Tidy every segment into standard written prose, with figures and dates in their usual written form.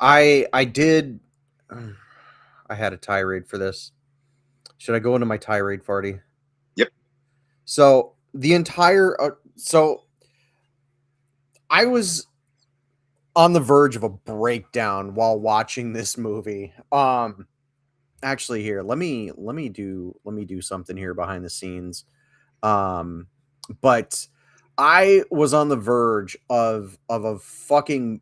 I did. I had a tirade for this. Should I go into my tirade, Farty? Yep. So the entire so I was on the verge of a breakdown while watching this movie. Actually, here let me do something here behind the scenes. Um, but I was on the verge of a fucking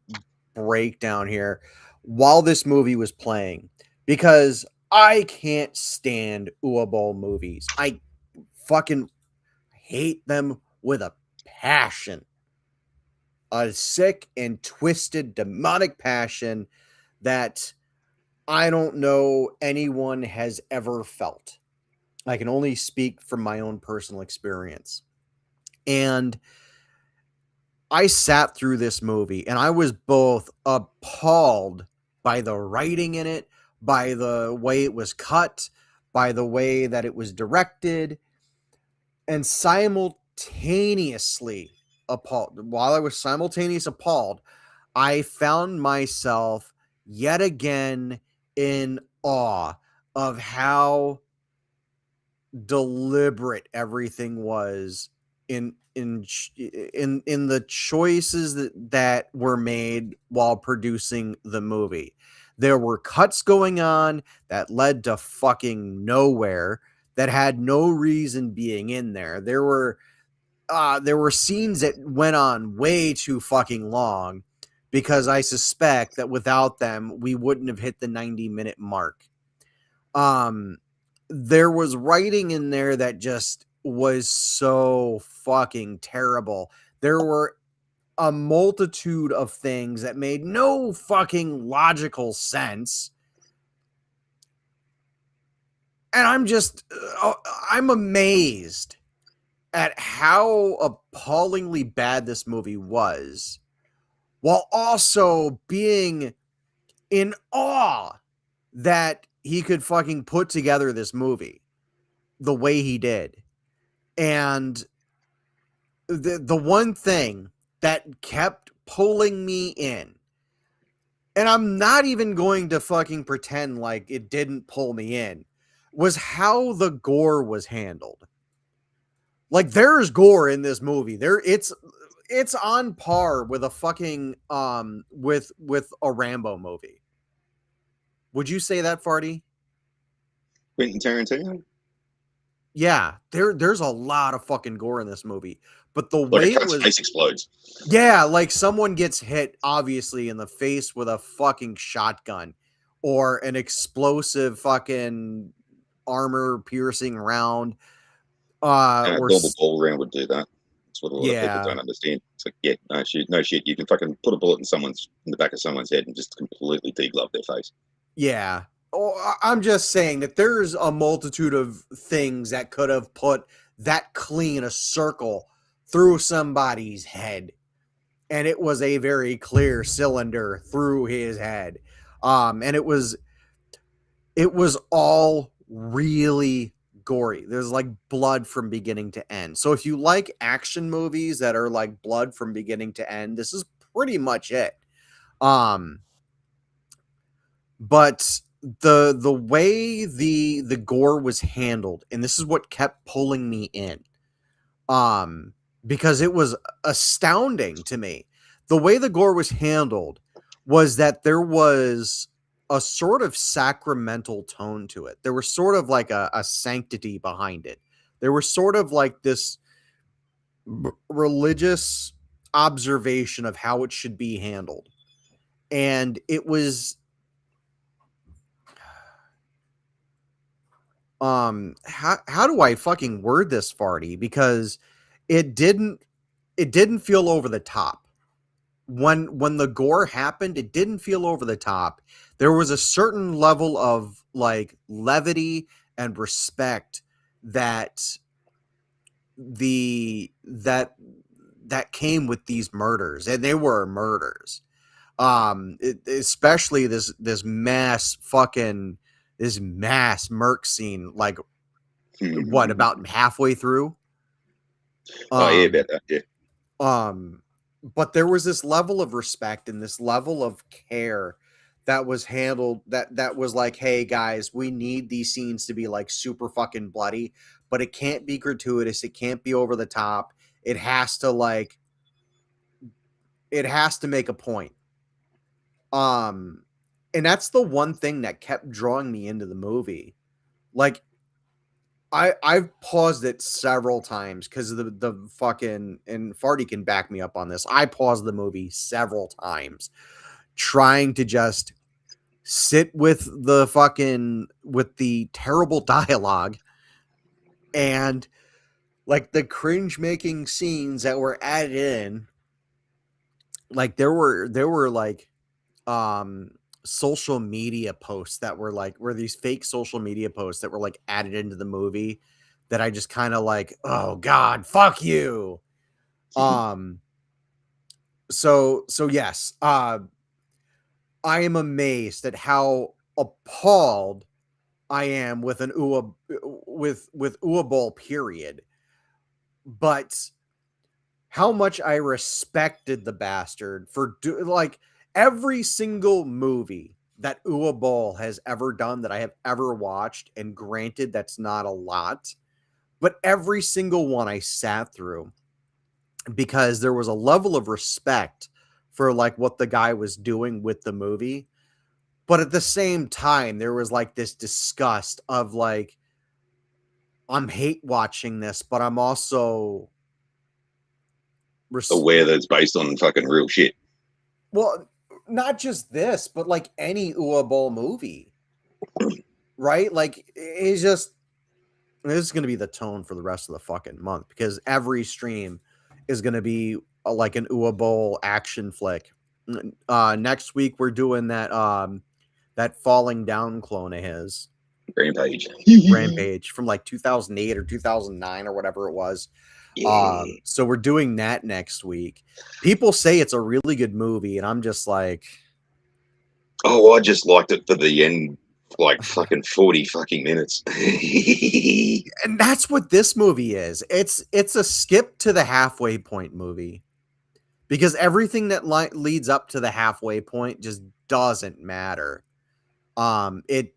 breakdown here while this movie was playing because I can't stand Uable movies. I fucking hate them with a passion. A sick and twisted demonic passion that I don't know anyone has ever felt. I can only speak from my own personal experience. And I sat through this movie and I was both appalled by the writing in it, by the way it was cut, by the way that it was directed, and simultaneously appalled. While I was simultaneously appalled, I found myself yet again in awe of how deliberate everything was in the choices that were made while producing the movie. There were cuts going on that led to fucking nowhere that had no reason being in there. There were scenes that went on way too fucking long because I suspect that without them we wouldn't have hit the 90-minute mark. Um there was writing in there that just was so fucking terrible. There were a multitude of things that made no fucking logical sense. And I'm amazed at how appallingly bad this movie was, while also being in awe that he could fucking put together this movie the way he did. And the one thing that kept pulling me in, and I'm not even going to fucking pretend like it didn't pull me in, was how the gore was handled. Like there's gore in this movie. It's on par with a fucking with a Rambo movie. Would you say that, Farty? Quentin Tarantino. Yeah, there's a lot of fucking gore in this movie. But the Like a way it cunt's was, face explodes. yeah, like someone gets hit obviously in the face with a fucking shotgun or an explosive fucking armor piercing round or Normal ball round would do that. That's what a lot of people yeah, don't understand. It's like, yeah, no shit, no shit. You can fucking put a bullet in the back of someone's head and just completely deglove their face. yeah. Oh, I'm just saying that there's a multitude of things that could have put that clean a circle through somebody's head, and it was a very clear cylinder through his head. And it was all really gory. There's like blood from beginning to end. So if you like action movies that are like blood from beginning to end, this is pretty much it. Um but the way the gore was handled, and this is what kept pulling me in. Um because it was astounding to me. The way the gore was handled was that there was a sort of sacramental tone to it. There was sort of like a sanctity behind it. There was sort of like this religious observation of how it should be handled. And it was how do I fucking word this, Farty? Because it didn't it didn't feel over the top. When the gore happened, it didn't feel over the top. There was a certain level of like levity and respect that the that came with these murders, and they were murders. Especially this mass merc scene, like what, about halfway through. Oh yeah, Um, about that. Yeah. but there was this level of respect and this level of care that was handled, that was like, hey guys, we need these scenes to be like super fucking bloody, but it can't be gratuitous, it can't be over the top. It has to like, it has to make a point. Um and that's the one thing that kept drawing me into the movie. Like I've paused it several times because of the fucking, and Farty can back me up on this. I paused the movie several times trying to just sit with the fucking, with the terrible dialogue and like the cringe making scenes that were added in. Like there were like um social media posts that were like, were these fake social media posts that were like added into the movie that I just kind of like, oh god, fuck you. Um so yes, I am amazed at how appalled I am with an with Uabol period. But how much I respected the bastard for like every single movie that Uabol has ever done that I have ever watched, and granted that's not a lot, but every single one I sat through because there was a level of respect for like what the guy was doing with the movie. But at the same time, there was like this disgust of like, I'm hate watching this, but I'm also res- Aware that it's based on fucking real shit. well, not just this, but like any Uabol movie, right? Like it's just, this is going to be the tone for the rest of the fucking month because every stream is going to be like an Uabol action flick. Next week we're doing that falling down clone of his. Rampage. Rampage from like 2008 or 2009 or whatever it was. Yeah. So we're doing that next week. People say it's a really good movie, and I'm just like, Oh, I just liked it for the end, like fucking 40 fucking minutes. and that's what this movie is. It's a skip to the halfway point movie because everything that leads up to the halfway point just doesn't matter. It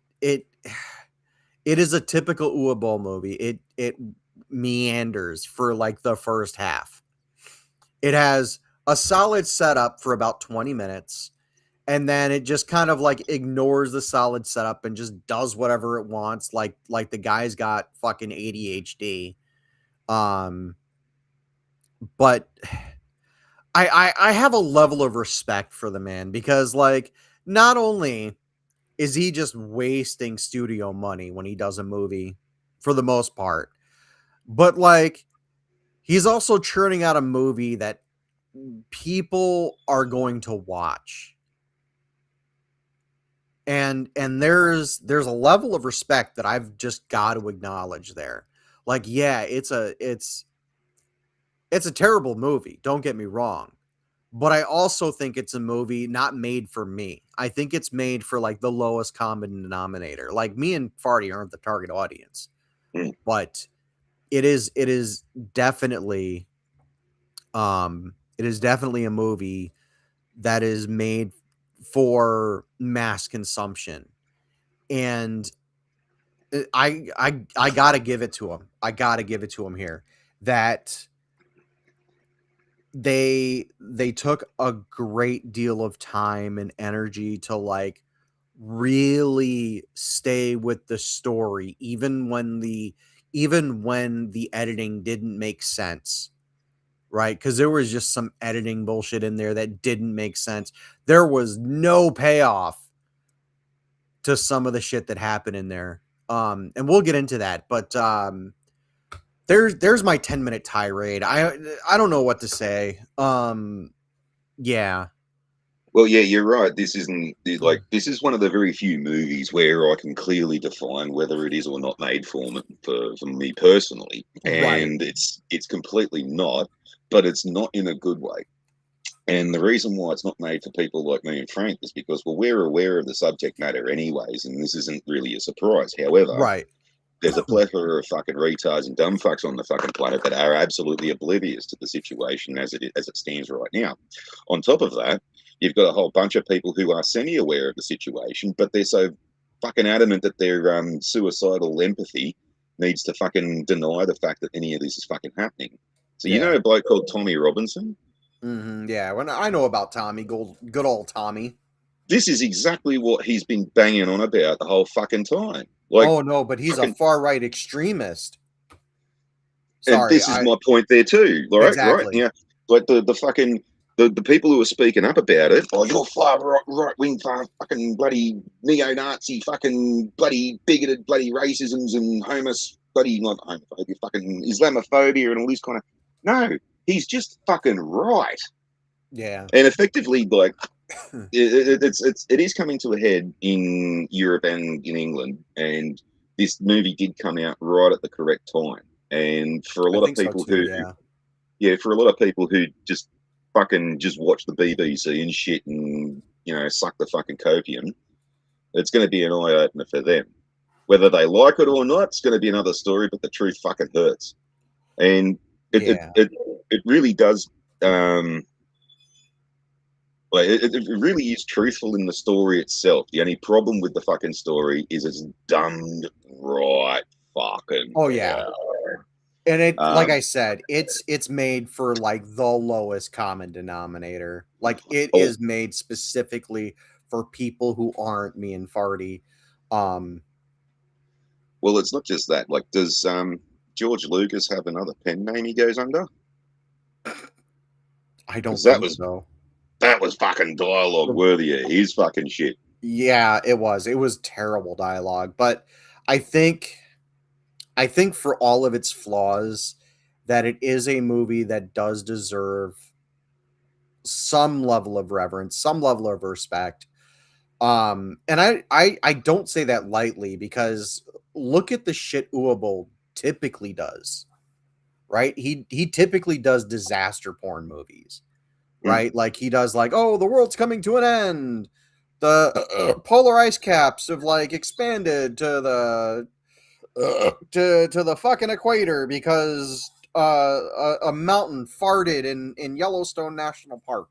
it is a typical Uabol movie. It meanders for like the first half. It has a solid setup for about 20 minutes, and then it just kind of like ignores the solid setup and just does whatever it wants, like the guy's got fucking ADHD. Um but I have a level of respect for the man because like not only is he just wasting studio money when he does a movie for the most part, but like he's also churning out a movie that people are going to watch. And there's a level of respect that I've just got to acknowledge there. Like, yeah, it's a terrible movie, don't get me wrong. But I also think it's a movie not made for me. I think it's made for like the lowest common denominator. Like me and Farty aren't the target audience, Mm. but it is definitely it is definitely a movie that is made for mass consumption. And I gotta give it to him. I gotta give it to him here that they took a great deal of time and energy to like really stay with the story, even when the editing didn't make sense, right? Because there was just some editing bullshit in there that didn't make sense. There was no payoff to some of the shit that happened in there. And we'll get into that, but there's my 10-minute tirade. I don't know what to say. Yeah. Well, yeah, you're right. This isn't like this is one of the very few movies where I can clearly define whether it is or not made for me personally, Right. and it's completely not, but it's not in a good way. And the reason why it's not made for people like me and Frank is because, well, we're aware of the subject matter anyways, and this isn't really a surprise. However, Right. there's a plethora of fucking retards and dumb fucks on the fucking planet that are absolutely oblivious to the situation as it stands right now. On top of that, You've got a whole bunch of people who are semi-aware of the situation, but they're so fucking adamant that their suicidal empathy needs to fucking deny the fact that any of this is fucking happening. So you know Yeah. a bloke called Tommy Robinson? Yeah. When I know about Tommy, good old Tommy. This is exactly what he's been banging on about the whole fucking time. Like, Oh no, but he's a fucking, far right extremist. and Sorry, this is I my point there too. Right, exactly. yeah. Like the fucking the people who are speaking up about it, oh, you're far right wing, far fucking bloody neo-Nazi, fucking bloody bigoted, bloody racisms and bloody not homophobia, fucking Islamophobia and all this kind of. No, he's just fucking right, Yeah. and effectively, like it is coming to a head in Europe and in England, and this movie did come out right at the correct time. And for a I lot of think so people too, who, yeah. yeah, for a lot of people who just fucking just watch the BBC and shit and suck the fucking copium, it's going to be an eye opener for them. Whether they like it or not, it's going to be another story. But the truth fucking hurts, and it it Yeah. it, it really does. Like it really is truthful in the story itself. The only problem with the fucking story is it's dumbed right fucking Oh yeah. down. And it, like Um, I said, it's made for like the lowest common denominator. Like it oh, is made specifically for people who aren't me and Farty. Um, well, it's not just that. Like, does George Lucas have another pen name he goes under? I Because don't think so. that was fucking dialogue worthy of his fucking shit. Yeah, it was. It was terrible dialogue, but I think I think for all of its flaws that it is a movie that does deserve some level of reverence, some level of respect. And I don't say that lightly because look at the shit Uable typically does, right? He typically does disaster porn movies, Mm. right? Like he does like, oh, the world's coming to an end. The polar ice caps have like expanded to the to the fucking equator because a mountain farted in Yellowstone National Park.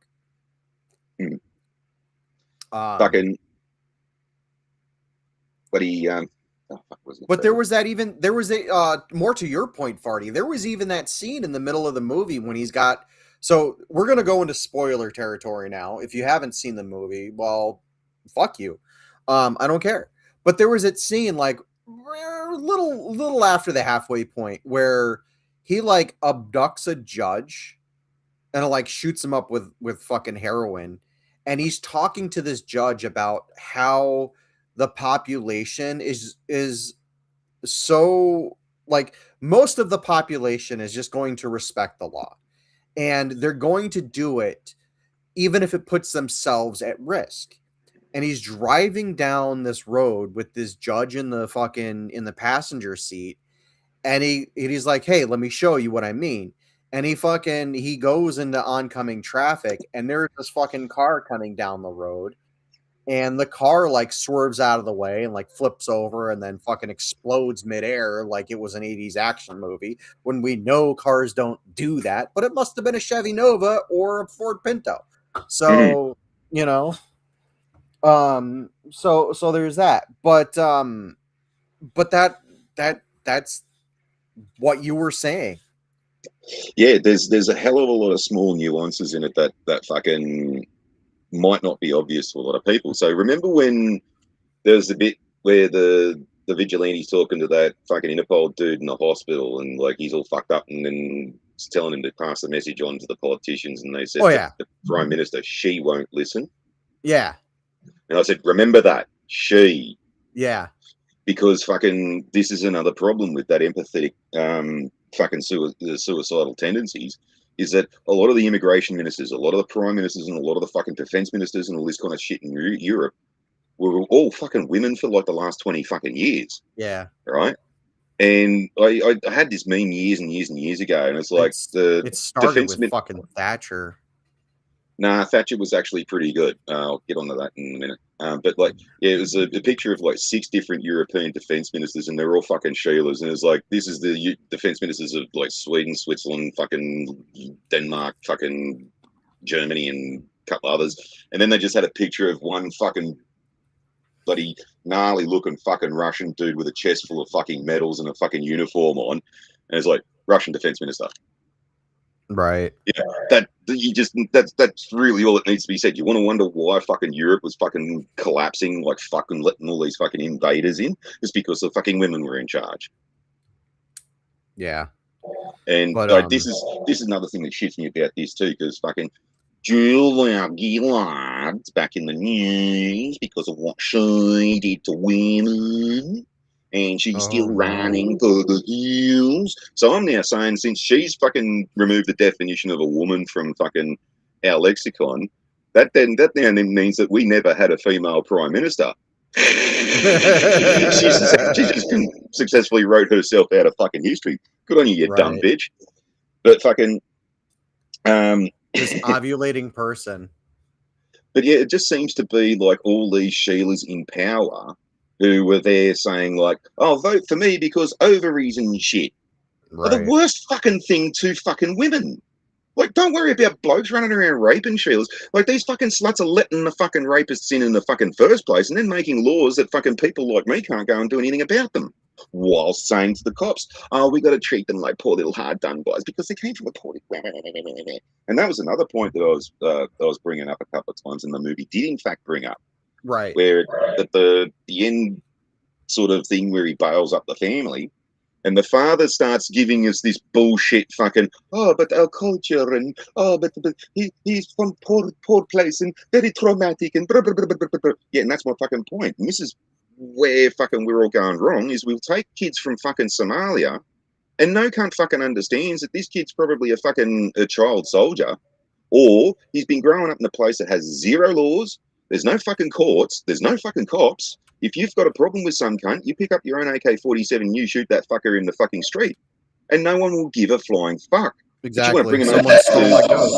Mm. Um, Fucking, but he oh, fuck, was it but there better? was a more to your point, Farty. There was even that scene in the middle of the movie when he's got. So we're gonna go into spoiler territory now. If you haven't seen the movie, well, fuck you. I don't care. But there was that scene like little after the halfway point where he like abducts a judge and like shoots him up with fucking heroin, and he's talking to this judge about how the population is so like most of the population is just going to respect the law and they're going to do it even if it puts themselves at risk. And he's driving down this road with this judge in the passenger seat, and he's like, hey, let me show you what I mean. And he goes into oncoming traffic, and there's this fucking car coming down the road, and the car like swerves out of the way and like flips over and then fucking explodes midair like it was an 80s action movie when we know cars don't do that, but it must have been a Chevy Nova or a Ford Pinto. Mm. So, you know, so there's that. But that's what you were saying. Yeah, there's a hell of a lot of small nuances in it that fucking might not be obvious to a lot of people. So remember when there's the bit where the vigilante's talking to that fucking Interpol dude in the hospital, and like he's all fucked up, and then it's telling him to pass the message on to the politicians, and they Oh said that yeah. the prime minister, she won't listen. Yeah. And I said, remember that, she, Yeah. because fucking this is another problem with that empathetic fucking suicidal tendencies. Is that a lot of the immigration ministers, a lot of the prime ministers, and a lot of the fucking defense ministers, and all this kind of shit in Europe were all fucking women for like the last 20 fucking years, Yeah. right? And I had this meme years and years and years ago, and it's like the It started defense. with fucking Thatcher. Nah, Thatcher was actually pretty good. I'll get onto that in a minute. But like, yeah, it was a picture of like 6 different European defense ministers, and they're all fucking Sheilas. And it's like, this is the defense ministers of like Sweden, Switzerland, fucking Denmark, fucking Germany, and couple others, and then they just had a picture of one fucking bloody gnarly looking fucking Russian dude with a chest full of fucking medals and a fucking uniform on, and it's like Russian defense minister. Right. Yeah, that's really all that needs to be said. You want to wonder why fucking Europe was fucking collapsing, like fucking letting all these fucking invaders in? It's because the fucking women were in charge. Yeah. And But like, this is another thing that shits me about this too, because fucking Julia Gillard's back in the news because of what she did to women. And she's oh still no. running for the hills. So I'm now saying, since she's fucking removed the definition of a woman from fucking our lexicon, that now means that we never had a female prime minister. She just successfully wrote herself out of fucking history. Good on you, you dumb Right. bitch. But fucking This ovulating person. but yeah, it just seems to be like all these Sheilas in power who were there saying like, "Oh, vote for me because ovaries and shit are the Right. worst fucking thing to fucking women." Like, don't worry about blokes running around raping Sheilas. Like, these fucking sluts are letting the fucking rapists in the fucking first place and then making laws that fucking people like me can't go and do anything about them. While saying to the cops, "Oh, we got to treat them like poor little hard done guys because they came from a poor." And that was another point that I was bringing up a couple of times, and the movie did in fact bring up, Right. where at the end sort of thing where he bails up the family, and the father starts giving us this bullshit fucking, "Oh, but our culture, and oh, but he's from poor place and very traumatic and blah, blah, blah, blah, blah, blah." Yeah, and that's my fucking point. And this is where fucking we're all going wrong, is we'll take kids from fucking Somalia, and no cunt fucking understands that this kid's probably a child soldier, or he's been growing up in a place that has zero laws. There's no fucking courts. There's no fucking cops. If you've got a problem with some cunt, you pick up your own AK-47, you shoot that fucker in the fucking street, and no one will give a flying fuck. But you want to Exactly. bring him Someone stole my goat. over,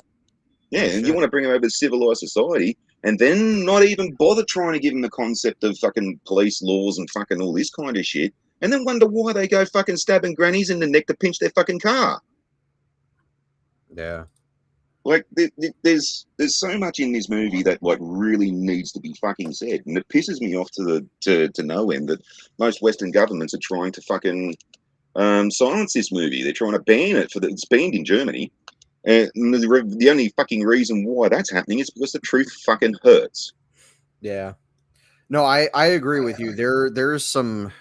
yeah, Oh and you shit. want to bring him over to civilized society, and then not even bother trying to give him the concept of fucking police laws and fucking all this kind of shit, and then wonder why they go fucking stabbing grannies in the neck to pinch their fucking car. Yeah. Like, there's so much in this movie that like really needs to be fucking said, and it pisses me off to no end that most Western governments are trying to fucking silence this movie. They're trying to ban it it's banned in Germany, and the only fucking reason why that's happening is because the truth fucking hurts. Yeah. No, I agree with you. There is some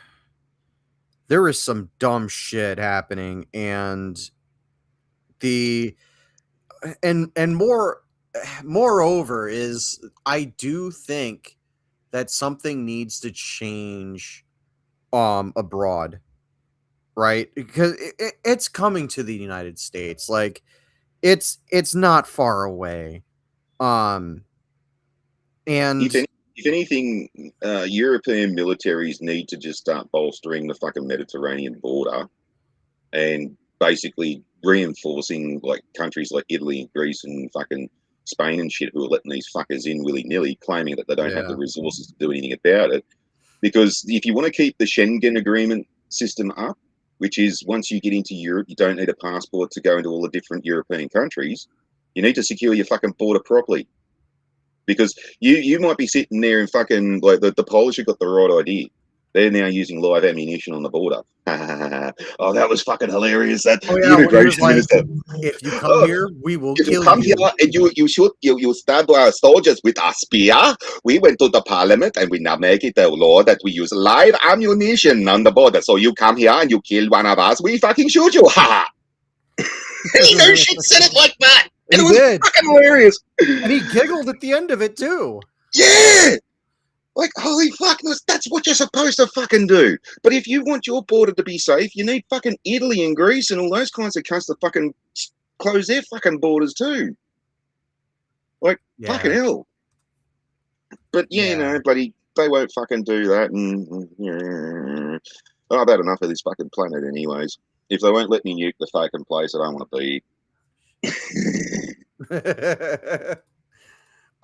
dumb shit happening, and the and moreover is I do think that something needs to change abroad, right? Because it's coming to the United States. Like it's not far away. Um and If anything, European militaries need to just start bolstering the fucking Mediterranean border and basically reinforcing like countries like Italy and Greece and fucking Spain and shit, who are letting these fuckers in willy-nilly, claiming that they don't have the yeah. resources to do anything about it. Because if you want to keep the Schengen agreement system up, which is once you get into Europe, you don't need a passport to go into all the different European countries, you need to secure your fucking border properly. Because you might be sitting there and fucking like the Polish have got the right idea. They're now using live ammunition on the border. Oh, that was fucking hilarious. That Oh the yeah, when he was immigration like, minister. if you come Oh, here, we will if you kill come here you. and you shoot you stab our soldiers with a spear, we went to the parliament and we now make it a law that we use live ammunition on the border. So you come here and you kill one of us, we fucking shoot you. Ha! And he no shit said it like that, and And it he was did. fucking hilarious. And he giggled at the end of it too. Yeah. Like, holy fuck, that's what you're supposed to fucking do. But if you want your border to be safe, you need fucking Italy and Greece and all those kinds of cunts to fucking close their fucking borders too. Like, fucking Yeah. hell. But yeah, you Yeah. know, bloody, they won't fucking do that. And yeah. Oh, I've had enough of this fucking planet, anyways. If they won't let me nuke the fucking place, I don't want to be.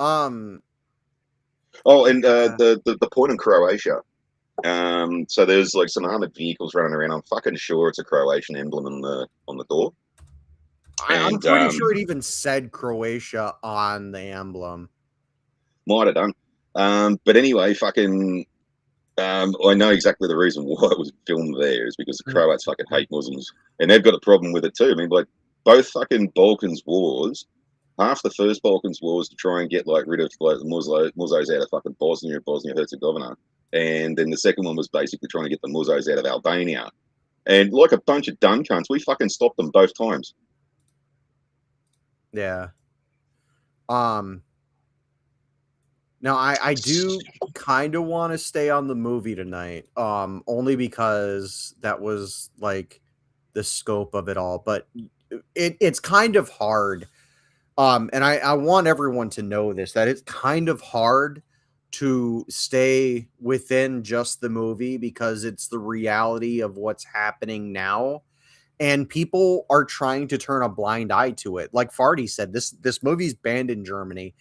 um Oh, and yeah. the point in Croatia. So there's like some armored vehicles running around. I'm fucking sure it's a Croatian emblem on the door. I'm And pretty sure it even said Croatia on the emblem. might have done. But anyway, fucking I know exactly the reason why it was filmed there is because the Croats fucking hate Muslims, and they've got a problem with it too. I mean, like both fucking Balkans wars, half the first Balkans war was to try and get like rid of like the Musos out of fucking Bosnia Herzegovina, and then the second one was basically trying to get the Musos out of Albania. And like a bunch of dumb cunts, we fucking stopped them both times. Yeah. Um. Now I do kind of want to stay on the movie tonight. Only because that was like the scope of it all, but it's kind of hard. And I want everyone to know this, that it's kind of hard to stay within just the movie because it's the reality of what's happening now. And people are trying to turn a blind eye to it. Like Farty said, this movie's banned in Germany.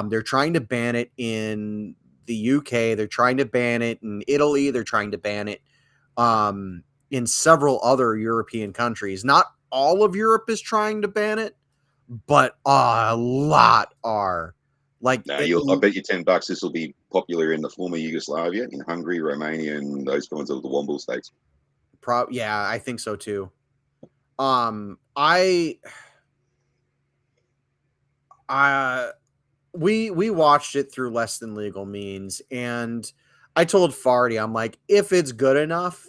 They're trying to ban it in the UK. They're trying to ban it in Italy. They're trying to ban it in several other European countries. Not all of Europe is trying to ban it, but a lot are. Like No, it. I bet you $10 this will be popular in the former Yugoslavia, in Hungary, Romania, and those kinds of the Womble states. Yeah, I think so too. I uh we watched it through less than legal means, and I told Farty, I'm like, if it's good enough,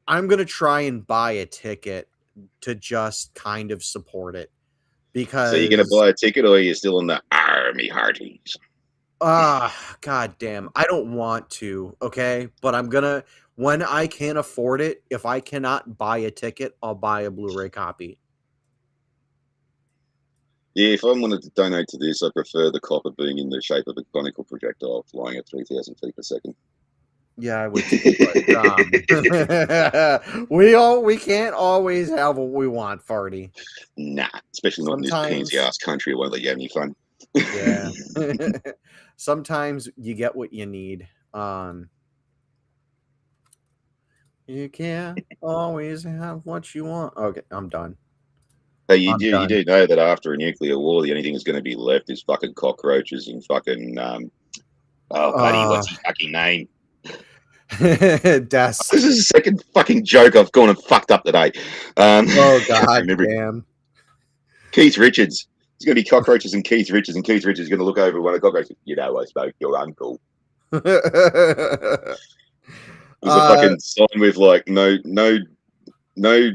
I'm gonna try and buy a ticket to just kind of support it So you're gonna because buy a ticket, or are you still in the army hearties? god damn, I don't want to, okay? But I'm gonna, when I can afford it, if I cannot buy a ticket, I'll buy a Blu-ray copy. Yeah, if I wanted to donate to this, I prefer the copper being in the shape of a conical projectile flying at 3,000 feet per second. Yeah, I would too, but we can't always have what we want, Farty. Nah, especially not in this pansy Sometimes, ass country. I won't let you have any fun. yeah. Sometimes you get what you need. You can't always have what you want. Okay, I'm done. Hey, I'm you done. do know that after a nuclear war, the only thing that's going to be left is fucking cockroaches and fucking oh buddy, Uh what's his fucking name? Des. This is the second fucking joke I've gone and fucked up today. Oh Can't god remember. damn. Keith Richards. There's going to be cockroaches and Keith Richards, and Keith Richards is going to look over one of the cockroaches. You know, I spoke your uncle. There's a uh fucking sign with like no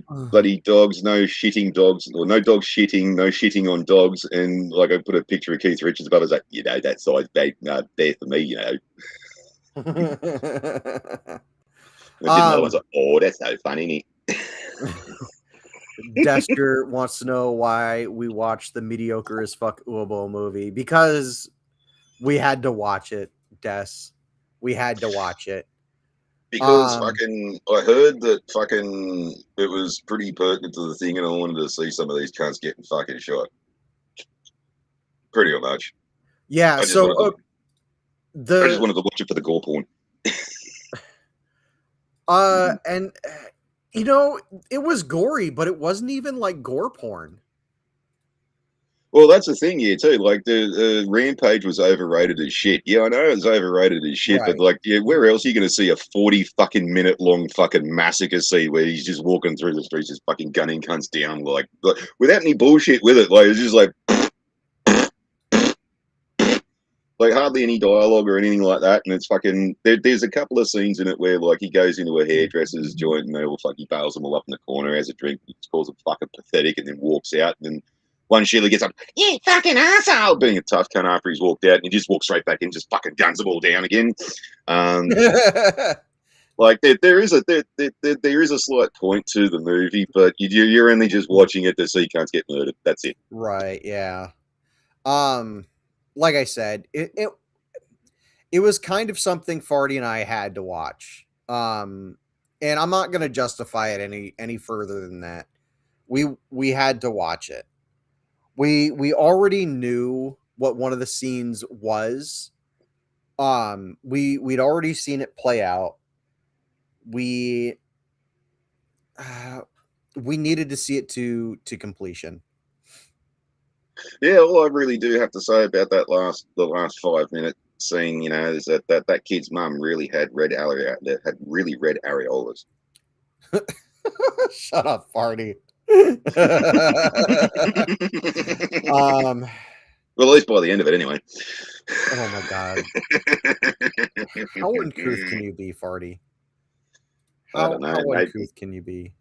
bloody dogs, no shitting dogs, or no dogs shitting, no shitting on dogs, and like I put a picture of Keith Richards above. I was like, you know, that size bed there for me, you know. And I didn't know. I was um like, oh, that's no fun, innit? Dester wants to know why we watched the mediocre as fuck Uobo movie, because we had to watch it, Des. We had to watch it. Because Um, fucking, I heard that fucking it was pretty pertinent to the thing, and I wanted to see some of these cunts getting fucking shot. Pretty much. yeah. I just wanted to, I just The wanted to watch it for the gore porn. and you know, it was gory, but it wasn't even like gore porn. Well, that's the thing here too. Like the Rampage was overrated as shit. Yeah, I know it's overrated as shit, but Right. like, yeah, where else are you going to see a 40 fucking minute long fucking massacre scene where he's just walking through the streets, just fucking gunning cunts down, like without any bullshit with it. Like it's just like hardly any dialogue or anything like that. And it's fucking there's a couple of scenes in it where like he goes into a hairdresser's joint and they all fucking bails them all up in the corner, has a drink, calls them fucking pathetic, and then walks out. And then one Sheila gets up, yeah, fucking asshole, being a tough cunt after he's walked out, and he just walks straight back in, just fucking guns them all down again. Um, like there is a slight point to the movie, but you're only just watching it to see cunts get murdered. That's it. Right. Yeah. Um, like I said, it was kind of something Farty and I had to watch. And I'm not going to justify it any further than that. We had to watch it. We already knew what one of the scenes was. We'd already seen it play out. We uh, we needed to see it to completion. Yeah, all I really do have to say about the last 5 minute scene, is that kid's mum really had really red areolas. Shut up, Farty. um. Well, at least by the end of it, anyway. Oh my god. How uncouth can you be, Farty? I don't know. How Maybe. uncouth can you be?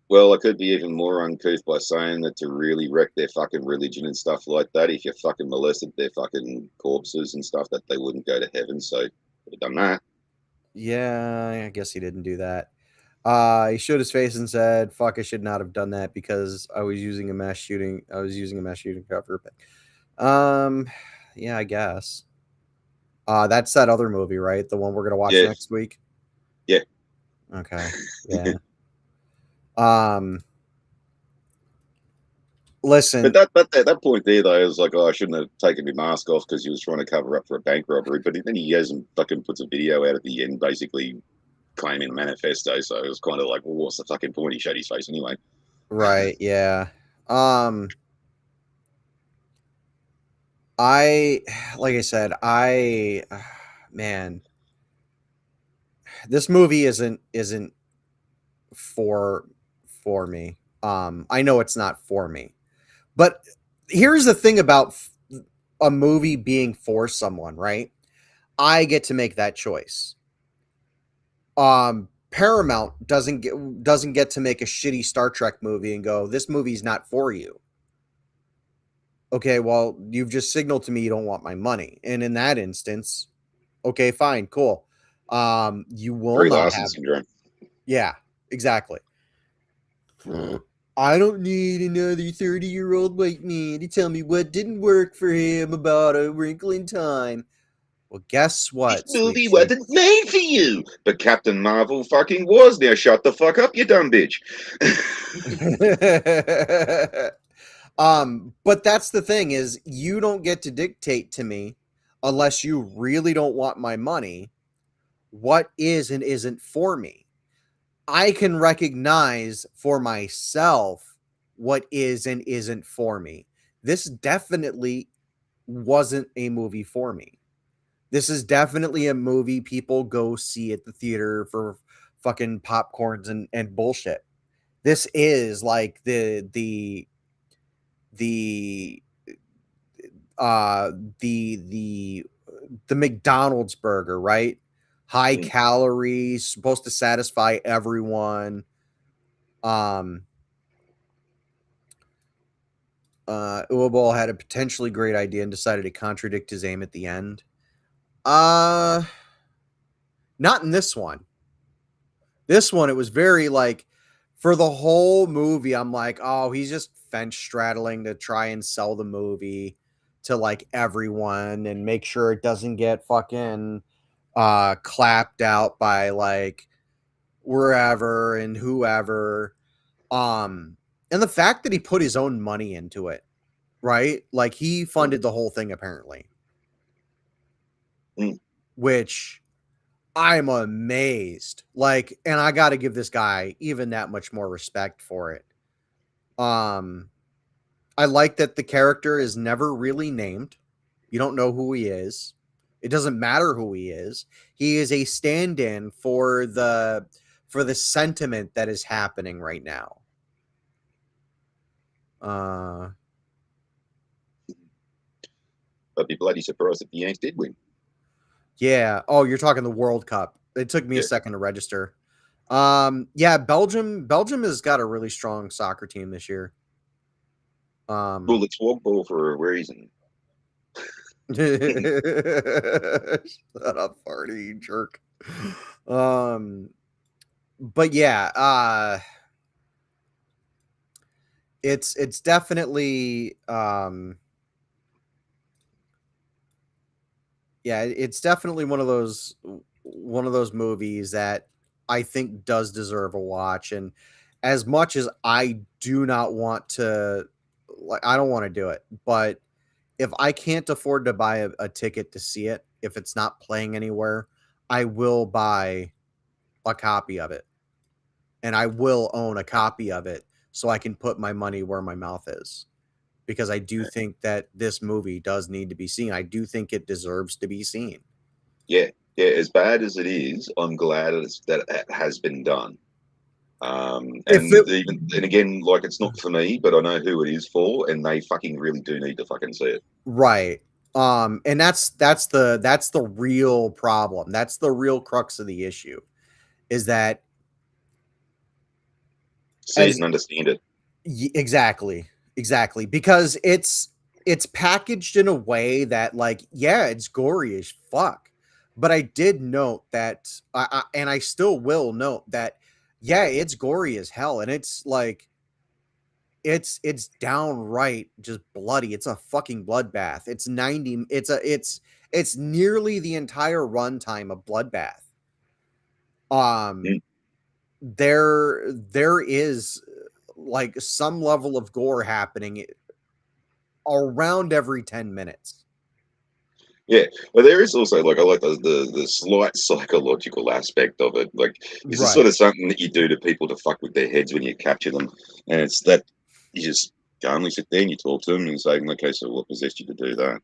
Well, I could be even more uncouth by saying that to really wreck their fucking religion and stuff like that. If you fucking molested their fucking corpses and stuff, that they wouldn't go to heaven. So, could have done that. Yeah, I guess he didn't do that. He showed his face and said, "Fuck, I should not have done that because I was using a mass shooting. I was using a mass shooting cover." But, yeah, I guess. That's that other movie, right? The one we're gonna watch Yeah, next week. yeah. Okay, yeah. Um, But listen, at that point there, though, I was like, oh, I shouldn't have taken my mask off because he was trying to cover up for a bank robbery. But then he goes and fucking puts a video out at the end, basically claiming a manifesto. So it was kind of like, well, what's the fucking point? He showed his face anyway. right? Yeah. Um, I, like I said, man, this movie isn't for me. I know it's not for me. But here's the thing about a movie being for someone, right? I get to make that choice. Paramount doesn't get to make a shitty Star Trek movie and go, "This movie's not for you." Okay, well, you've just signaled to me you don't want my money. And in that instance, okay, fine, cool. You will Brie not Larson have, syndrome. yeah, exactly. I don't need another 30-year-old white man to tell me what didn't work for him about A Wrinkle in Time. Well, guess This what, Sweet movie Cheeks? wasn't made for you. But Captain Marvel fucking was. Now shut the fuck up, you dumb bitch. But that's the thing is you don't get to dictate to me unless you really don't want my money what is and isn't for me. I can recognize for myself what is and isn't for me. This definitely wasn't a movie for me. This is definitely a movie people go see at the theater for fucking popcorns and bullshit. This is like the uh the the the McDonald's burger, right? High Mm. calories, supposed to satisfy everyone. Um Uwabol had a potentially great idea and decided to contradict his aim at the end. Uh Not in this one. This one, it was very like for the whole movie, I'm like, oh, he's just fence straddling to try and sell the movie to like everyone and make sure it doesn't get fucking clapped out by like wherever and whoever. And the fact that he put his own money into it, right? Like he funded the whole thing apparently, Mm. which I'm amazed. Like, and I got to give this guy even that much more respect for it. Um, I like that the character is never really named. You don't know who he is. It doesn't matter who he is. He is a stand-in for the sentiment that is happening right now. Uh, I'd be bloody surprised if the Yanks did win. yeah. Oh, you're talking the World Cup. It took me a Yeah. second to register. Yeah, Belgium has got a really strong soccer team this year. Well, Um, it's Wogball for a reason. Shut up, farty, you jerk. Um, but yeah, it's definitely yeah, it's definitely one of those movies that I think does deserve a watch. And as much as I do not want to, like, I don't want to do it, but if I can't afford to buy a ticket to see it, if it's not playing anywhere, I will buy a copy of it, and I will own a copy of it so I can put my money where my mouth is, because I do think that this movie does need to be seen. I do think it deserves to be seen. Yeah, yeah. As bad as it is, I'm glad that it has been done. If it And again, like it's not for me, but I know who it is for, and they fucking really do need to fucking see it. Right. And that's the real problem. That's the real crux of the issue, is that See it as and understand it. exactly, exactly, because it's packaged in a way that, like, yeah, it's gory as fuck. But I did note that, and I still will note that, yeah, it's gory as hell, and it's like it's downright just bloody. It's a fucking bloodbath. It's 90. It's nearly the entire runtime of bloodbath. Um, Mm. there is like some level of gore happening around every 10 minutes. Yeah, but there is also like I like the slight psychological aspect of it. Like, is this sort Right. of something that you do to people to fuck with their heads when you capture them? And it's that you just calmly sit there and you talk to them and you say, "Okay, so what possessed you to do that?"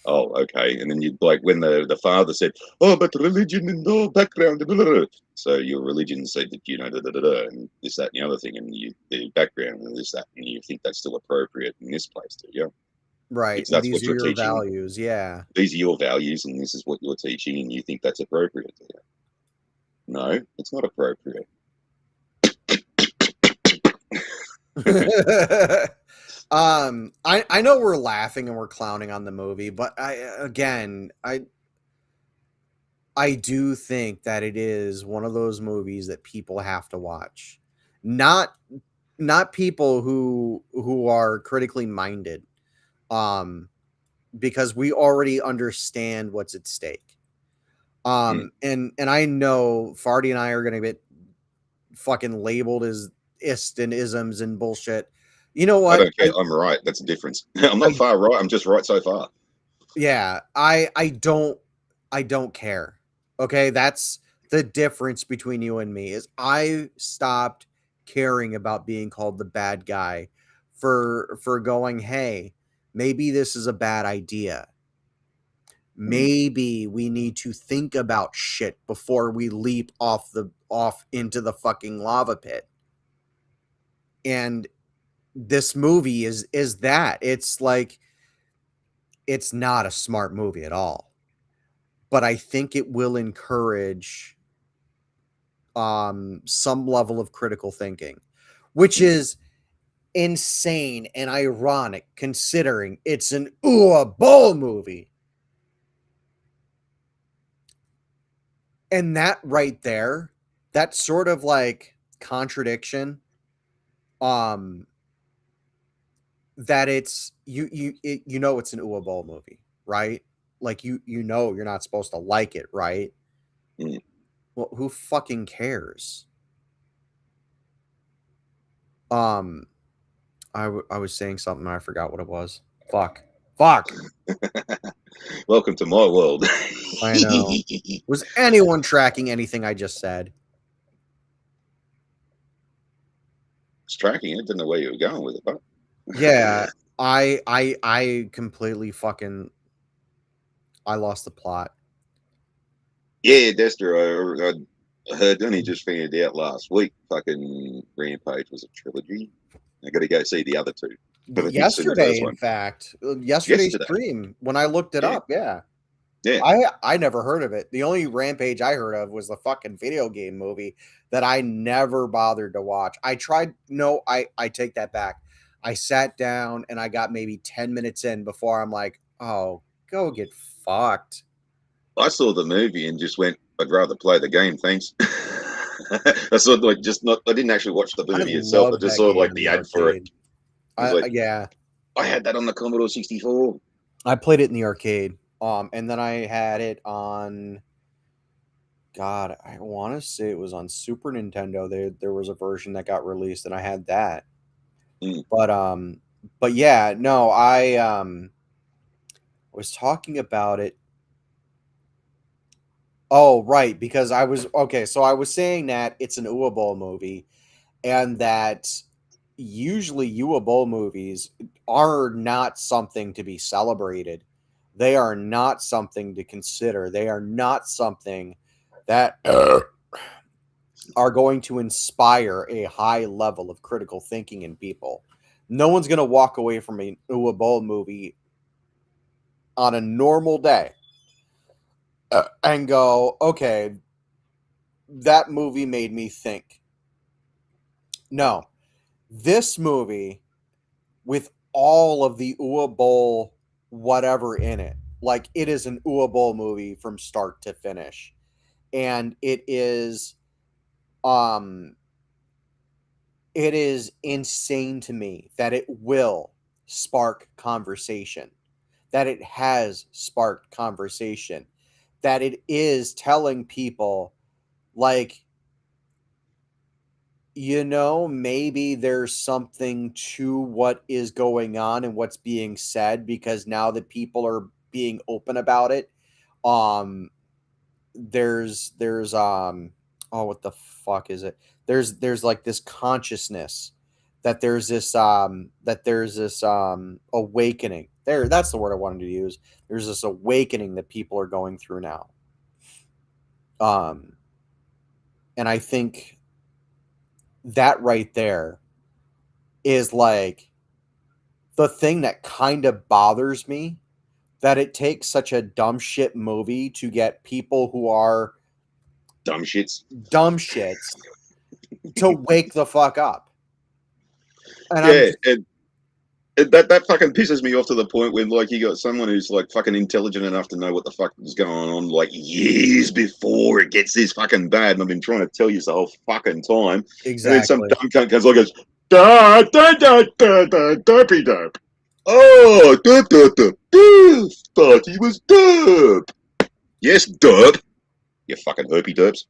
Oh, okay. And then you like when the father said, "Oh, but religion and no background." Blah, blah, blah." So your religion said that da, da, da, da, and this, that, and the other thing, and the background and this, that, and you think that's still appropriate in this place, do you? Right. If And that's these what are you're your teaching, values. Yeah. these are your values, and this is what you're teaching, and you think that's appropriate to you. No, it's not appropriate. I know we're laughing and we're clowning on the movie, but I do think that it is one of those movies that people have to watch. Not not people who are critically minded. Um because we already understand what's at stake. Mm. And I know Farty and I are gonna get fucking labeled as ist and isms and bullshit. You know I what? don't care. I'm right. That's the difference. I'm not I far right. I'm just right so far. yeah, I don't care. Okay? That's the difference between you and me, is I stopped caring about being called the bad guy for going, "Hey, maybe this is a bad idea. Mm. Maybe we need to think about shit before we leap off into the fucking lava pit." And this movie is that. It's like it's not a smart movie at all, but I think it will encourage some level of critical thinking, which Mm. is insane and ironic considering it's an bull movie. And that right there, that sort of like contradiction, um that it's you know it's an bowl movie, right? Like you know you're not supposed to like it, right? Mm. Well, who fucking cares? Um, I was saying something, I forgot what it was. Fuck. Fuck. Welcome to my world. I know. Was anyone tracking anything I just said? It's tracking it. Didn't know where you were going with it, but Yeah, I completely fucking I lost the plot. yeah, Dexter. I heard only just found out last week. Fucking Rampage was a trilogy. I got to go see the other two. I haven't seen the Yesterday, first in one. fact, yesterday's Yesterday. stream when I looked it Yeah, up, yeah. yeah. I never heard of it. The only Rampage I heard of was the fucking video game movie that I never bothered to watch. I tried no, I take that back. I sat down and I got maybe 10 minutes in before I'm like, "Oh, go get fucked." I saw the movie and just went, I'd rather play the game, thanks. I saw like just not. I didn't actually watch the I movie itself. I love just that saw game like in the the ad for it. arcade. I was like, Yeah, I had that on the Commodore 64. I played it in the arcade. And then I had it on, God, I want to say it was on Super Nintendo. There was a version that got released and I had that. Mm. But but yeah, no, I was talking about it. Oh, right, because I was okay, so I was saying that it's an Uwe Boll movie and that usually Uwe Boll movies are not something to be celebrated. They are not something to consider. They are not something that are going to inspire a high level of critical thinking in people. No one's going to walk away from a Uwe Boll movie on a normal day and go, okay, that movie made me think. No, this movie with all of the Uwe Boll whatever in it, like it is an Uwe Boll movie from start to finish, and um it is insane to me that it will spark conversation, that it has sparked conversation, that it is telling people, like, maybe there's something to what is going on and what's being said, because now that people are being open about it, um there's oh, what the fuck is it? There's like this consciousness that there's this awakening. That's the word I wanted to use. There's this awakening that people are going through now. Um and I think that right there is like the thing that kind of bothers me, that it takes such a dumb shit movie to get people who are Dumb shits. dumb shits to wake the fuck up. And I'm Yeah, and that fucking pisses me off to the point when like you got someone who's like fucking intelligent enough to know what the fuck is going on like years before it gets this fucking bad, and I've been trying to tell you the whole fucking time, and then some exactly dumb cunt comes like goes da da da da da derpy derp. Oh, derp derp derp. Thought he was derp. Yes, derp. You fucking herpy derps.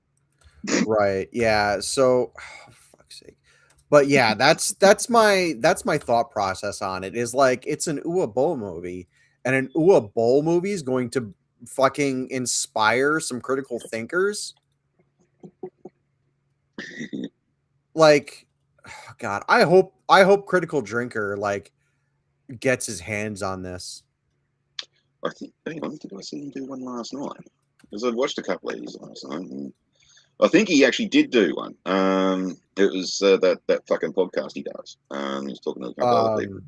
right. Yeah. So, oh, fuck's sake. But yeah, that's my thought process on it. Is like it's an Uwe Boll movie, and an Uwe Boll movie is going to fucking inspire some critical thinkers. Like, oh God, I hope Critical Drinker like gets his hands on this. I think. Hang on, did I see him do one last night? Because I'd watched a couple of these last night. And I think he actually did do one. It was that fucking podcast he does. He's talking to a couple of other people.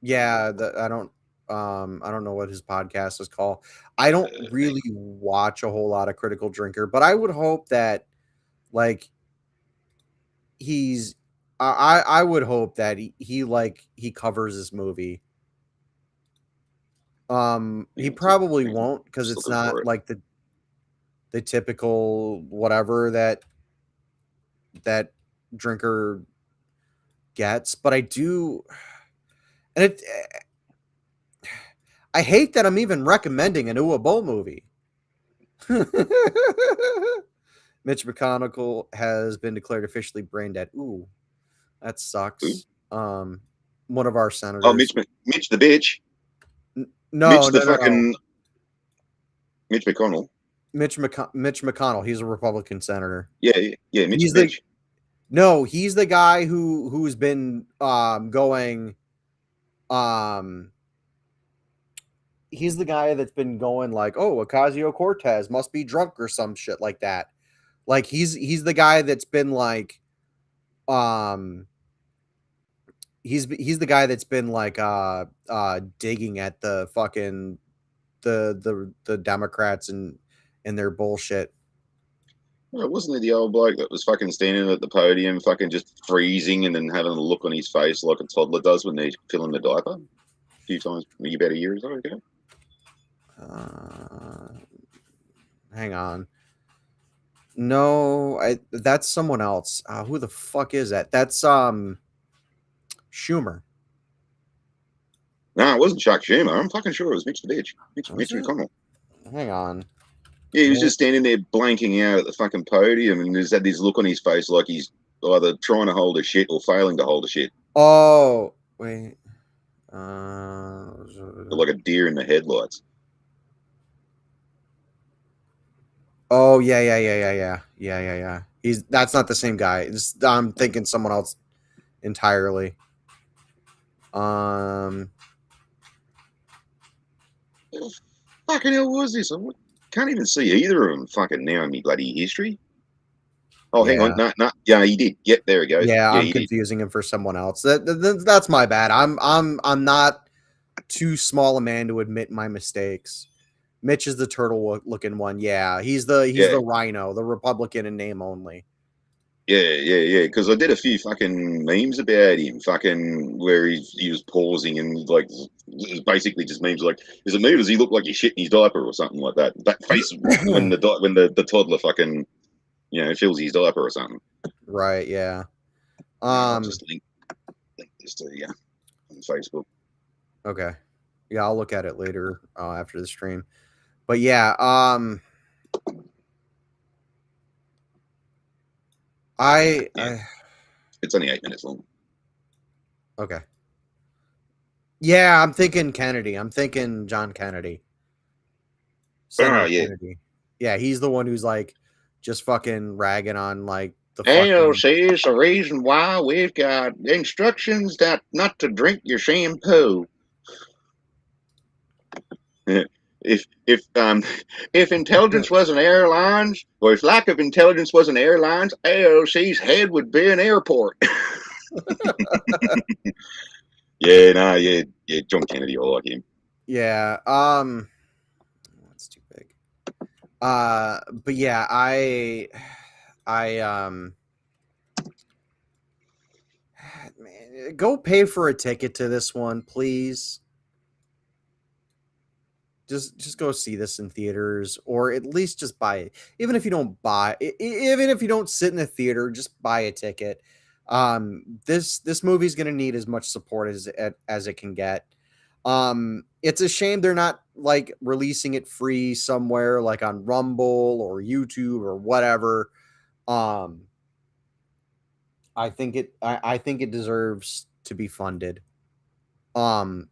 Yeah, I don't know what his podcast is called. I don't really watch a whole lot of Critical Drinker, but I would hope that like he's I would hope that he covers this movie. He probably won't, because Just it's looking for not it. like the typical whatever that Drinker gets, but I do, and I hate that I'm even recommending an Uwe Boll movie. Mitch McConnell has been declared officially brain dead. Ooh, that Who? sucks. One of our Oh, senators. Mitch the bitch. No, Mitch the no, no, no. fucking Mitch McConnell. Mitch McConnell. He's a Republican senator. Yeah, Mitch He's the the bitch. No, he's the guy who's been going um he's the guy that's been going like, oh, Ocasio-Cortez must be drunk or some shit like that. Like he's the guy that's been like um he's the guy that's been like digging at the fucking the Democrats and their bullshit. Well, wasn't it the old bloke that was fucking standing at the podium, fucking just freezing, and then having a look on his face like a toddler does when they're filling the diaper? A few times, maybe about a year or so ago. Hang on. No, that's someone else. Who the fuck is that? That's Schumer. No, it wasn't Chuck Schumer. I'm fucking sure it was Mitch the bitch. Was Mitch it? McConnell. Hang on. Yeah, he was just standing there blanking out at the fucking podium, and he's had this look on his face like he's either trying to hold a shit or failing to hold a shit. Oh, wait. Like a deer in the headlights. Oh, yeah. That's not the same guy. I'm thinking someone else entirely. Um, Fucking hell was this? I can't even see either of them fucking now in me bloody history. Oh, hang on. yeah, No, no. Yeah, he did. Yep, there it goes. yeah, Yeah, I'm he did. confusing him for someone else. That's my bad. I'm not too small a man to admit my mistakes. Mitch is the turtle looking one. Yeah, he's Yeah, the rhino, the Republican in name only. yeah. Because I did a few fucking memes about him, fucking where he was pausing and like basically just memes like, "Is it me? Or does he look like he's shitting his diaper or something like that?" That face when the toddler fucking fills his diaper or something. Right, yeah. I'll just link this to you on Facebook. Okay. Yeah, I'll look at it later after the stream. But yeah, I Yeah, I it's only 8 minutes long. okay. Yeah, I'm thinking Kennedy. I'm thinking John Kennedy. Oh Senator yeah. Kennedy. Yeah, he's the one who's like just fucking ragging on like the fucking AOC is the reason why we've got instructions that not to drink your shampoo. If intelligence wasn't airlines, or if lack of intelligence wasn't airlines, AOC's head would be an airport. Yeah, nah, yeah, John Kennedy, I like him. yeah, that's too big. But yeah, I man, go pay for a ticket to this one, please. Just go see this in theaters, or at least just buy it. Even if you don't even if you don't sit in the theater, just buy a ticket. This movie's gonna need as much support as it can get. It's a shame they're not like releasing it free somewhere like on Rumble or YouTube or whatever. Um, I think it deserves to be funded. Um,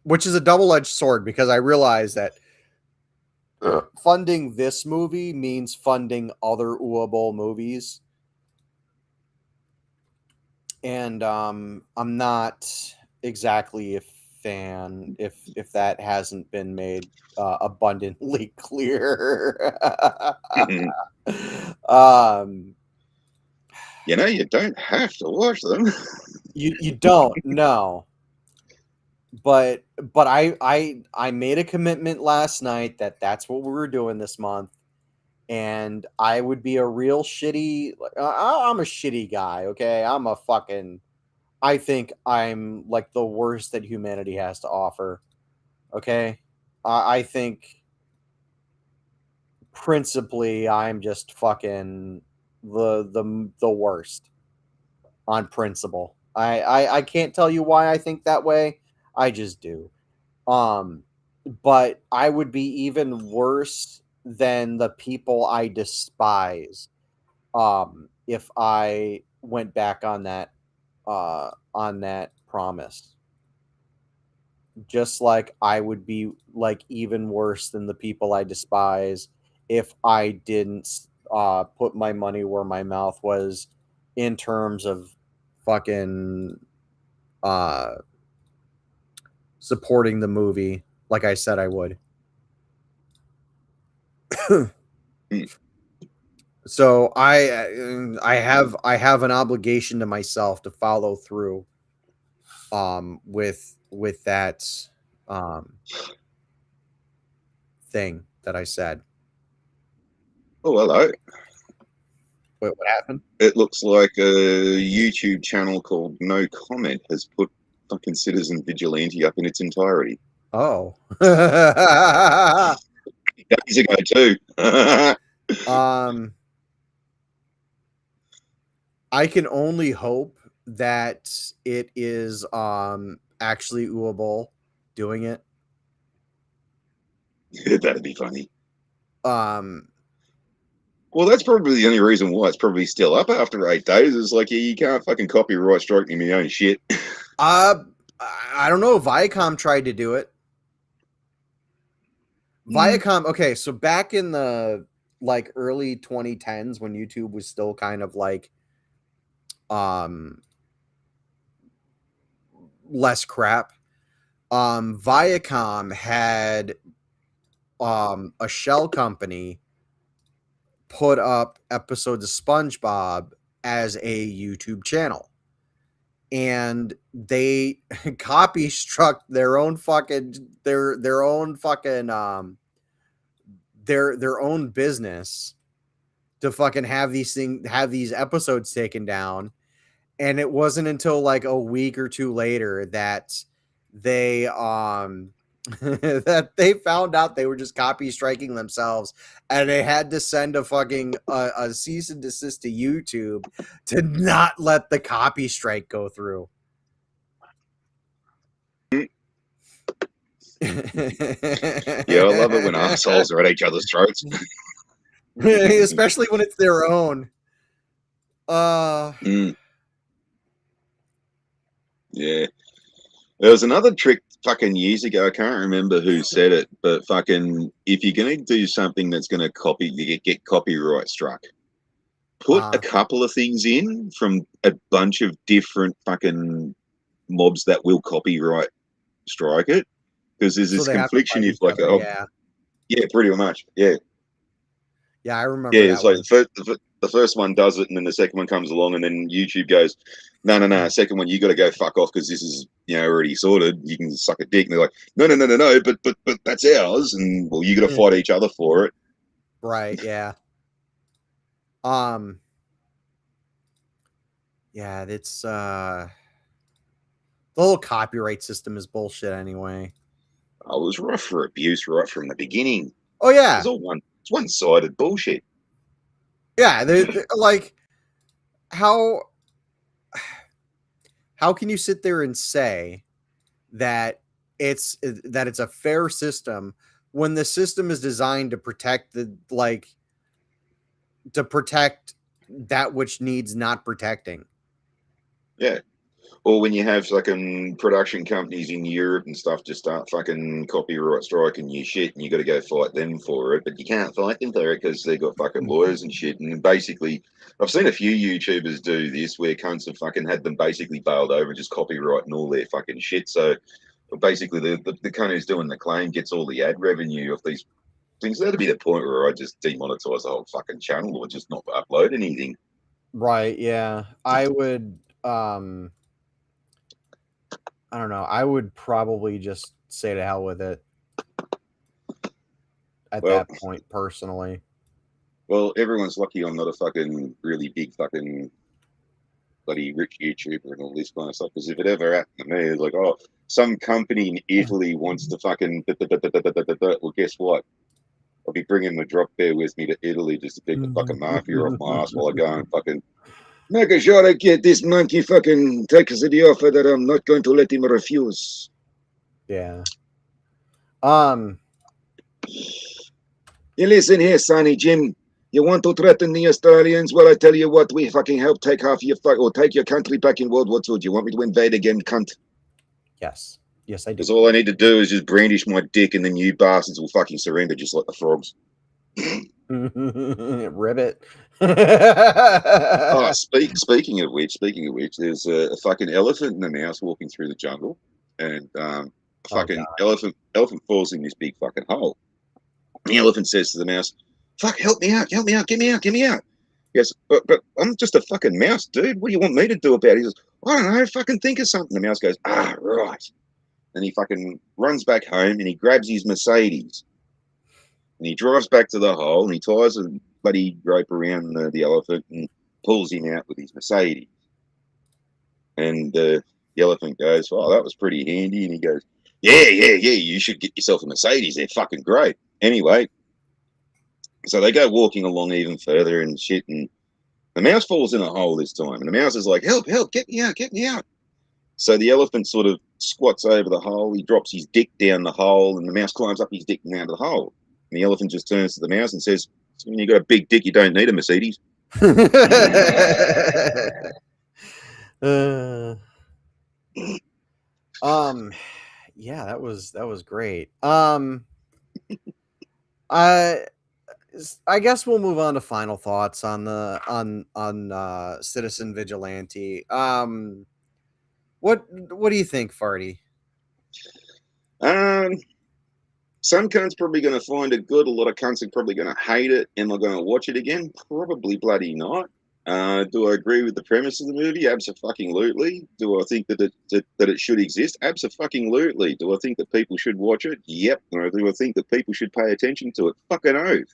which is a double-edged sword because I realize that funding this movie means funding other Uable movies. And I'm not exactly a fan if that hasn't been made abundantly clear. um You don't have to watch them. you don't know, but I made a commitment last night that that's what we were doing this month, and I would be a real shitty. I'm a shitty guy. Okay, I think I'm like the worst that humanity has to offer. Okay, I think principally I'm just fucking the worst on principle. I can't tell you why I think that way. I just do. Um, but I would be even worse than the people I despise. If I went back on that promise. Just like I would be like even worse than the people I despise if I didn't put my money where my mouth was in terms of fucking uh supporting the movie like I said I would. So I have an obligation to myself to follow through with that um thing that I said. Oh, hello. Wait, what happened? It looks like a YouTube channel called No Comment has put fucking Citizen Vigilante up in its entirety. Oh. Days ago too. um I can only hope that it is actually Uable doing it. That'd be funny. Um Well, that's probably the only reason why it's probably still up after 8 days. Is like, yeah, you can't fucking copyright strike me my own shit. uh I don't know, Viacom tried to do it. Viacom, okay, so back in the like early 2010s when YouTube was still kind of like um less crap. Viacom had a shell company put up episodes of SpongeBob as a YouTube channel. And they copy struck their own fucking their own fucking their own business to fucking have these episodes taken down. And it wasn't until like a week or two later that they that they found out they were just copy striking themselves, and they had to send a fucking a cease and desist to YouTube to not let the copy strike go through. Yeah, I love it when assholes are at each other's throats. Especially when it's their own. Mm, yeah. There was another trick fucking years ago. I can't remember who said it, but fucking if you're gonna do something that's gonna get copyright struck, put a couple of things in from a bunch of different fucking mobs that will copyright strike it, because there's So this they have to confliction fight if each like other. Yeah. yeah, pretty much, yeah. Yeah, I remember Yeah, that it's like one. the first one does it, and then the second one comes along, and then YouTube goes, no, second one, you got to go fuck off because this is already sorted. You can suck a dick. And they're like, no, but that's ours, and well, you got to fight each other for it. Right, yeah. Yeah, it's the whole copyright system is bullshit anyway. I was rough for abuse right from the beginning. Oh yeah. It's all one-sided bullshit. Yeah, they're like how can you sit there and say that it's a fair system when the system is designed to protect that which needs not protecting? Yeah. Or when you have fucking production companies in Europe and stuff just start fucking copyright striking your shit, and you got to go fight them for it, but you can't fight them for it because they got fucking lawyers and shit. And basically, I've seen a few YouTubers do this where cunts have fucking had them basically bailed over and just copyrighting all their fucking shit. So basically, the cunt who's doing the claim gets all the ad revenue of these things. That'd be the point where I just demonetize the whole fucking channel or just not upload anything. Right, yeah. I would I don't know. I would probably just say to hell with it at Well, that point, personally. well, everyone's lucky I'm not a fucking really big fucking bloody rich YouTuber and all this kind of stuff. Because if it ever happened to me, it's like, oh, some company in Italy wants to fucking. Well, guess what? I'll be bringing the drop bear with me to Italy just to pick the fucking mafia off my ass while I go and fucking make sure I get this monkey fucking takes the offer that I'm not going to let him refuse. Yeah. You listen here, Sonny Jim. You want to threaten the Australians? Well, I tell you what, we fucking help take half your or take your country back in World War II. Do you want me to invade again, cunt? Yes. Yes, I do. Because all I need to do is just brandish my dick, and then you bastards will fucking surrender just like the frogs. Ribbit. Oh, speaking of which, there's a fucking elephant and a mouse walking through the jungle, and a Oh fucking god. elephant falls in this big fucking hole. The elephant says to the mouse, "Fuck, help me out, get me out." Yes, but I'm just a fucking mouse, dude. What do you want me to do about it? He goes, I don't know, fucking think of something. The mouse goes, right. And he fucking runs back home and he grabs his Mercedes and he drives back to the hole and he ties a bloody rope around the elephant and pulls him out with his Mercedes. And the elephant goes, "Oh, that was pretty handy." And he goes, "Yeah, you should get yourself a Mercedes. They're fucking great." Anyway, so they go walking along even further and shit, and the mouse falls in a hole this time. And the mouse is like, "Help, get me out, get me out." So the elephant sort of squats over the hole. He drops his dick down the hole, and the mouse climbs up his dick and out of the hole. And the elephant just turns to the mouse and says, "When you got a big dick, you don't need a Mercedes." uh, yeah, that was great. I I guess we'll move on to final thoughts on the on Citizen Vigilante. What do you think, Farty? Um, some cunts probably going to find it good. A lot of cunts are probably going to hate it. Am I going to watch it again? Probably bloody not. Do I agree with the premise of the movie? Absolutely. Do I think that it should exist? Absolutely. Do I think that people should watch it? Yep. Do I think that people should pay attention to it? Fucking oath.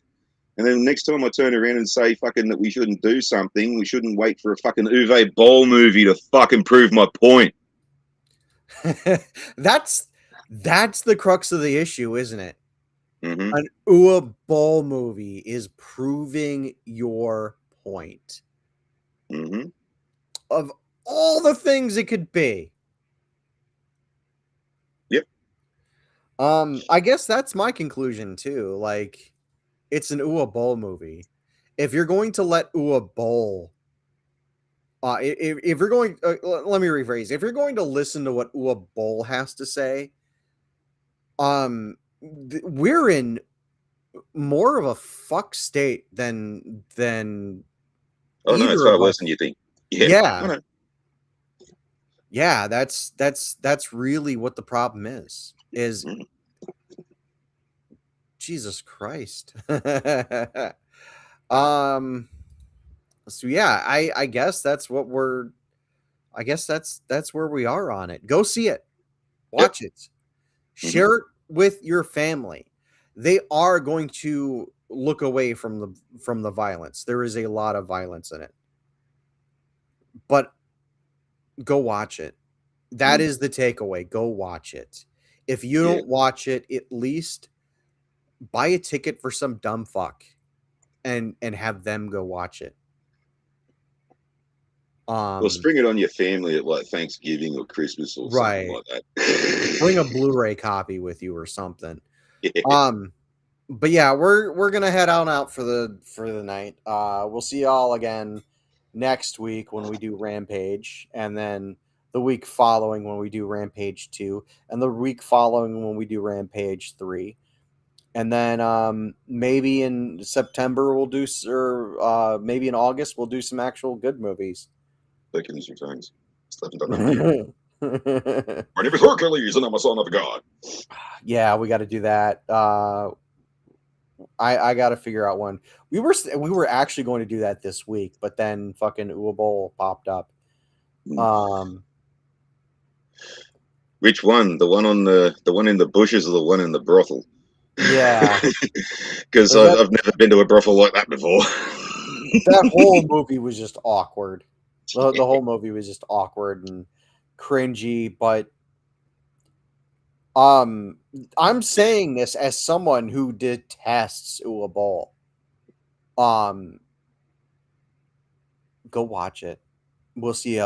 And then next time I turn around and say fucking that we shouldn't do something, we shouldn't wait for a fucking Uwe Boll movie to fucking prove my point. that's the crux of the issue, isn't it? Mm-hmm. An Uwe Boll movie is proving your point Mm-hmm. of all the things it could be. Yep. I guess that's my conclusion too. Like, it's an Uwe Boll movie. If you're going to let Uwe Boll, if you're going, let me rephrase. If you're going to listen to what Uwe Boll has to say, we're in more of a fuck state than Oh no, it's either far of worse us. than you think. Yeah. I Yeah, know. yeah. That's really what the problem is. Mm. Jesus Christ. um. So yeah, I guess that's what we're. I guess that's where we are on it. Go see it. Yep. Watch it. Mm-hmm. Share it with your family. They are going to look away from the violence. There is a lot of violence in it. But go watch it. That Mm. is the takeaway. Go watch it. If you Yeah. don't watch it, at least buy a ticket for some dumb fuck and have them go watch it. Well, spring it on your family at like Thanksgiving or Christmas or something Right. like that. Bring a Blu-ray copy with you or something. Yeah. But yeah, we're gonna head on out for the night. We'll see y'all again next week when we do Rampage, and then the week following when we do Rampage 2, and the week following when we do Rampage 3. And then maybe in September we'll do, or maybe in August we'll do some actual good movies. Hercules returns. Still haven't done that yet. My name is Hercules, and I'm a son of God. Yeah, we got to do that. I got to figure out when we were actually going to do that this week, but then fucking Uwe Boll popped up. Which one? The one on the one in the bushes or the one in the brothel? Yeah, Because I've never been to a brothel like that before. that whole movie was just awkward. The whole movie was just awkward and cringy, but I'm saying this as someone who detests Uwe Boll. Go watch it. We'll see